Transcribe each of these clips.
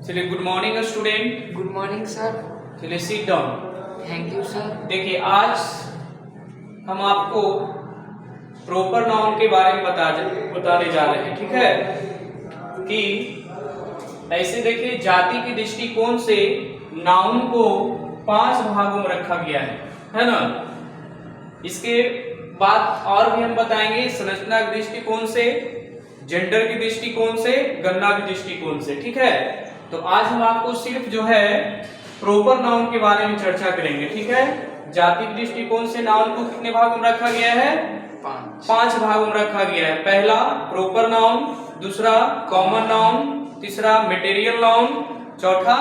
चलिए, good morning student. Good morning sir. चलिए, sit down. Thank you sir. देखिए, आज हम आपको प्रॉपर नाउन के बारे में बताने जा रहे हैं। ठीक है कि ऐसे देखिए, जाति के दृष्टिकोण से नाउन को 5 भागों में रखा गया है ना। इसके बाद और भी हम बताएंगे संरचना के दृष्टिकोण से, जेंडर के दृष्टिकोण से, गणना के दृष्टिकोण से। ठीक है, तो आज हम आपको सिर्फ जो है प्रॉपर नाउन के बारे में चर्चा करेंगे। ठीक है, जाति के दृष्टिकोण से नाउन को कितने भागों में रखा गया है? 5 भागों में रखा गया है। पहला प्रॉपर नाउन, दूसरा कॉमन नाउन, तीसरा मटेरियल नाउन, चौथा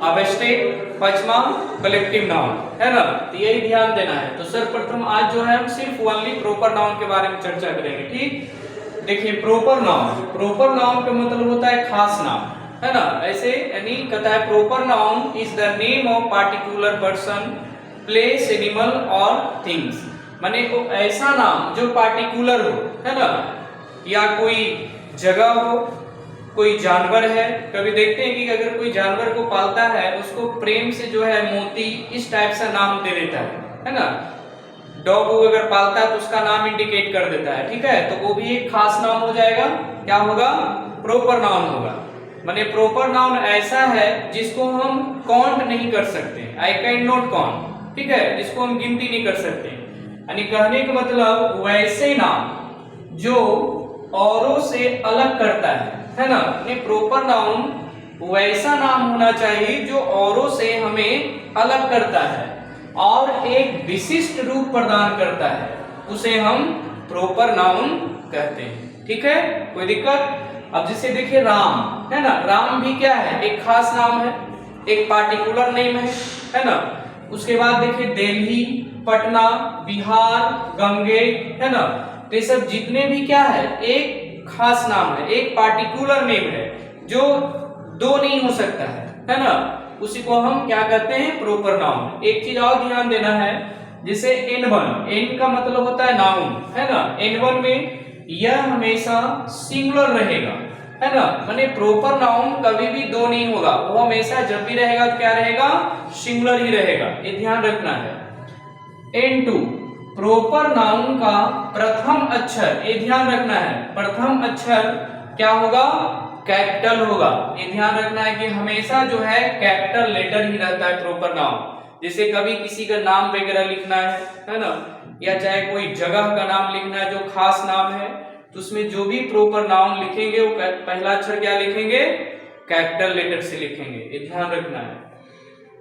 अवेस्टेट, पांचवा कलेक्टिव नाउन, है ना। तो यही ध्यान देना है। तो सर्वप्रथम आज जो है हम सिर्फ ओनली प्रॉपर नाउन के बारे में चर्चा करेंगे। ठीक, देखिए प्रॉपर नाउन का मतलब होता है खास नाम, है ना। ऐसे यानी कहता है proper noun is the name of particular person, place, animal और थिंग्स। माने वो ऐसा नाम जो पार्टिकुलर हो, है ना, या कोई जगह हो, कोई जानवर है। कभी देखते हैं कि अगर कोई जानवर को पालता है उसको प्रेम से जो है मोती इस टाइप से नाम दे देता है ना। डॉग को अगर पालता है तो उसका नाम इंडिकेट कर देता है। ठीक है, तो वो भी एक खास नाम हो जाएगा। क्या होगा? प्रॉपर नाउन होगा। माने प्रॉपर नाउन ऐसा है जिसको हम काउंट नहीं कर सकते, आई कैन नॉट काउंट। ठीक है, जिसको हम गिनती नहीं कर सकते। यानी कहने का मतलब वैसे नाम जो औरों से अलग करता है ना। प्रॉपर नाउन वैसा नाम होना चाहिए जो औरों से हमें अलग करता है और एक विशिष्ट रूप प्रदान करता है, उसे हम प्रॉपर नाउन कहते हैं। ठीक है, कोई दिक्कत? अब जैसे देखिए राम, है ना। राम भी क्या है? एक खास नाम है, एक पार्टिकुलर नेम है ना। उसके बाद देखिए दिल्ली, पटना, बिहार, गंगे, है ना। तो ये सब जितने भी क्या है, एक खास नाम है, एक पार्टिकुलर नेम है जो दो नहीं हो सकता है ना। उसी को हम क्या कहते हैं? Proper noun. एक चीज और ध्यान देना है, जैसे N1, N का मतलब होता है नाउन, है ना। N1 में यह हमेशा सिंगुलर रहेगा, है ना। माने प्रॉपर नाउन कभी भी दो नहीं होगा, वो हमेशा जब भी रहेगा तो क्या रहेगा? सिंगुलर ही रहेगा। ये ध्यान रखना है। N2 प्रॉपर नाउन का प्रथम अक्षर, ये ध्यान रखना है, प्रथम अक्षर क्या होगा? कैपिटल होगा। ये ध्यान रखना है कि हमेशा जो है कैपिटल लेटर ही रहता है प्रॉपर नाउन। जैसे कभी किसी का नाम वगैरह लिखना है ना, या चाहे कोई जगह का नाम लिखना है जो खास नाम है, तो उसमें जो भी प्रॉपर नाउन लिखेंगे वो पहला अक्षर क्या लिखेंगे? कैपिटल लेटर से लिखेंगे। ये ध्यान रखना है।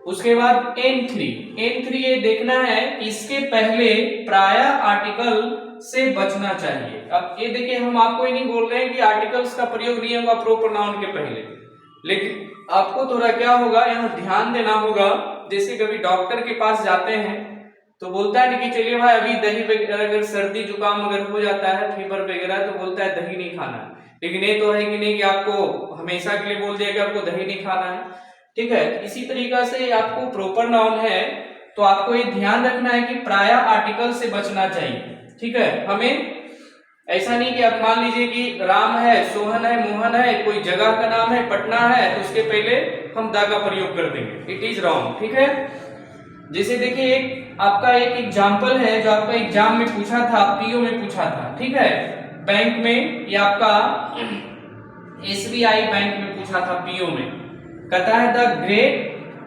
उसके बाद N3 ये देखना है इसके पहले प्रायः आर्टिकल से बचना चाहिए। अब ये देखिए, हम आपको ये नहीं बोल रहे हैं कि आर्टिकल्स का प्रयोग नहीं होगा प्रॉपर नाउन के पहले, लेकिन आपको थोड़ा क्या होगा, यहाँ ध्यान देना होगा। जैसे कभी डॉक्टर के पास जाते हैं तो बोलता है कि चलिए भाई अभी दही वगैरह, अगर सर्दी जुकाम अगर हो जाता है, फीवर वगैरह, तो बोलता है दही नहीं खाना। लेकिन ये तो है कि नहीं कि आपको हमेशा के लिए बोल दिया कि आपको दही नहीं खाना है। ठीक है, इसी तरीका से आपको प्रॉपर नाउन है तो आपको ये ध्यान रखना है कि प्रायः आर्टिकल से बचना चाहिए। ठीक है, हमें ऐसा नहीं कि आप मान लीजिए कि राम है, सोहन है, मोहन है, कोई जगह का नाम है, पटना है, तो उसके पहले हम दा का प्रयोग कर देंगे। It is wrong. ठीक है, जैसे देखिए आपका एक एग्जाम्पल है जो आपका एग्जाम में पूछा था, पीओ में पूछा था। ठीक है, बैंक में, या आपका SBI बैंक में पूछा था, पीओ में। कहता है the great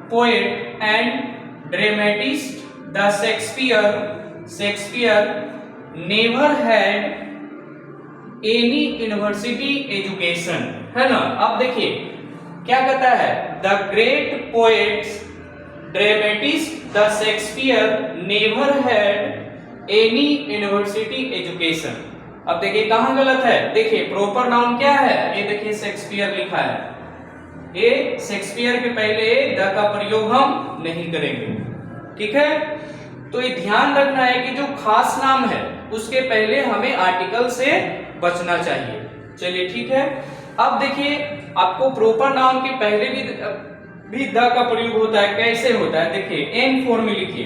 poet and dramatist the Shakespeare never had any university education, है ना। अब देखिए क्या कहता है, the great poets dramatist the Shakespeare never had any university education. अब देखिए कहां गलत है। देखिए प्रॉपर नाउन क्या है, ये देखिए शेक्सपियर लिखा है, ये शेक्सपियर के पहले द का प्रयोग हम नहीं करेंगे। ठीक है, तो ये ध्यान रखना है कि जो खास नाम है उसके पहले हमें आर्टिकल से बचना चाहिए। चलिए ठीक है, अब देखिए आपको प्रॉपर नाउन के पहले भी द का प्रयोग होता है। कैसे होता है? देखिए N4 में लिखिए।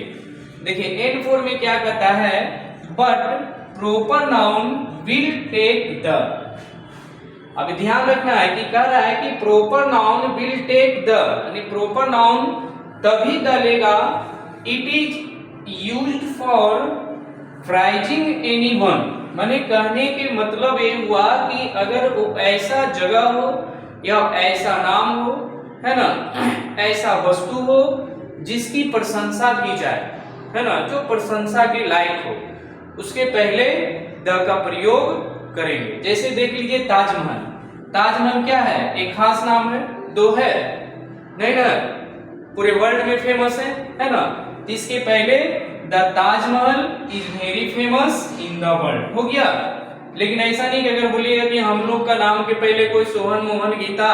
देखिए N4 में क्या कहता है, but proper noun will take the. अब ध्यान रखना है कि कह रहा है कि proper noun will take the, यानी प्रॉपर नाउन तभी द लेगा it is used for praising anyone. माने कहने के मतलब ये हुआ कि अगर वो ऐसा जगह हो या ऐसा नाम हो, है ना, ऐसा वस्तु हो जिसकी प्रशंसा की जाए, है ना, जो प्रशंसा के लायक हो, उसके पहले द का प्रयोग करेंगे। जैसे देख लीजिए ताजमहल। ताजमहल क्या है? एक खास नाम है, दो है नहीं ना, पूरे वर्ल्ड में फेमस है ना। इसके पहले the Taj Mahal is very famous in the world हो गया। लेकिन ऐसा नहीं कि अगर बोलिएगा कि हम लोग का नाम के पहले कोई सोहन, मोहन, गीता,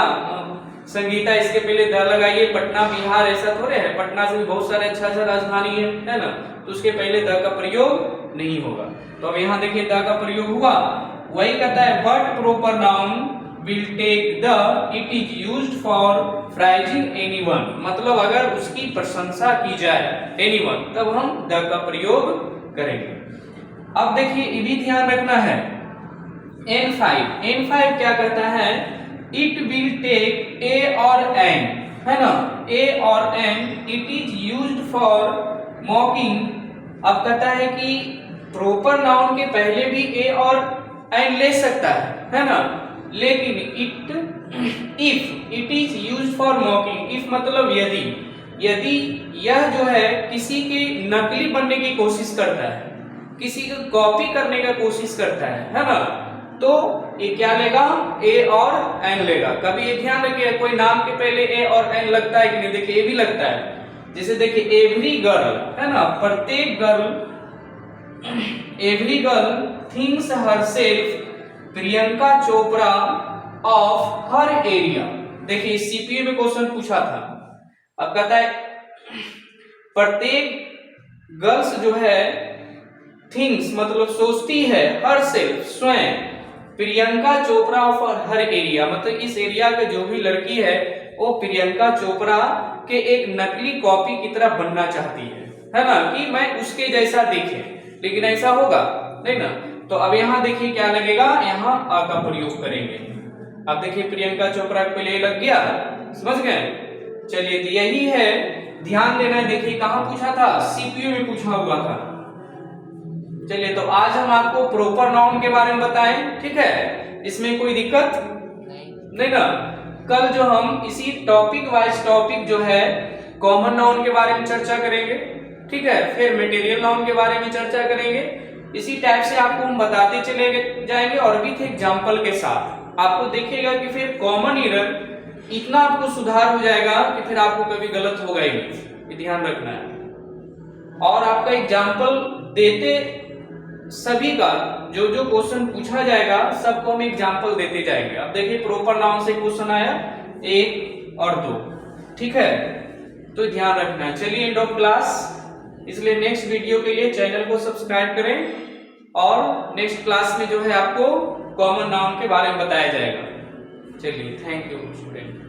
संगीता, इसके पहले द लगाइए, पटना, बिहार, ऐसा थोड़े है। पटना से भी बहुत सारे अच्छा राजधानी है ना, तो उसके पहले द का प्रयोग नहीं होगा। तो अब यहाँ देखिए द का प्रयोग हुआ। वही कहता है what proper noun will take the it is used for praising anyone, मतलब अगर उसकी प्रशंसा की जाए एनीवन, तब हम द का प्रयोग करेंगे। अब देखिए ये भी ध्यान रखना है। N5 क्या कहता है? इट विल टेक ए और एन, है ना, ए और N, it is used for mocking. अब कहता है कि प्रॉपर नाउन के पहले भी ए और एन ले सकता है ना, लेकिन if it is used for मॉकिंग, if मतलब यदि यह जो है किसी के नकली बनने की कोशिश करता है, किसी को कॉपी करने का कोशिश करता है ना, तो ये क्या लेगा? ए और एन लेगा। कभी ये ध्यान रखिए कोई नाम के पहले ए और एन लगता है कि नहीं? देखिए ये भी लगता है। जैसे देखिए एवरी गर्ल, है ना, प्रत्येक girl, every girl thinks herself Priyanka Chopra of her area. देखिए सीपीयू में क्वेश्चन पूछा था। अब कहता है प्रत्येक गर्ल्स जो है थिंग्स मतलब सोचती है, हर सेल्फ स्वयं, Priyanka Chopra of her area, मतलब इस एरिया के जो भी लड़की है वो प्रियंका चोपड़ा के एक नकली कॉपी की तरह बनना चाहती है ना, कि मैं उसके जैसा दिखे। लेकिन ऐसा होगा नहीं ना। तो अब यहाँ देखिए क्या लगेगा, यहाँ आ का प्रयोग करेंगे। अब देखिए प्रियंका चोपड़ा के पहले लग गया, समझ गए? चलिए तो यही है, ध्यान देना है। देखिए कहाँ पूछा था? सीपीयू में पूछा हुआ था। चलिए तो आज हम आपको प्रॉपर नाउन के बारे में बताएं, ठीक है? इसमें कोई दिक्कत नहीं ना। कल जो हम इसी टॉपिक वाइज टॉपिक जो है कॉमन नाउन के बारे में चर्चा करेंगे, ठीक है? फिर मटेरियल नाउन के बारे में चर्चा करेंगे। इसी टाइप से आपको हम बताते चले जाएंगे और विथ एग्जाम्पल के साथ। आपको देखिएगा कि फिर कॉमन एरर इतना आपको सुधार हो जाएगा कि फिर आपको कभी गलत होगा ही नहीं, ये ध्यान रखना है। और आपका एग्जाम्पल देते सभी का जो जो क्वेश्चन पूछा जाएगा सबको हम एग्जाम्पल देते जाएंगे। अब देखिए प्रॉपर नाउन से क्वेश्चन आया 1 और 2, ठीक है? तो ध्यान रखना है। चलिए एंड ऑफ क्लास, इसलिए नेक्स्ट वीडियो के लिए चैनल को सब्सक्राइब करें और नेक्स्ट क्लास में जो है आपको कॉमन नाउन के बारे में बताया जाएगा। चलिए थैंक यू स्टूडेंट।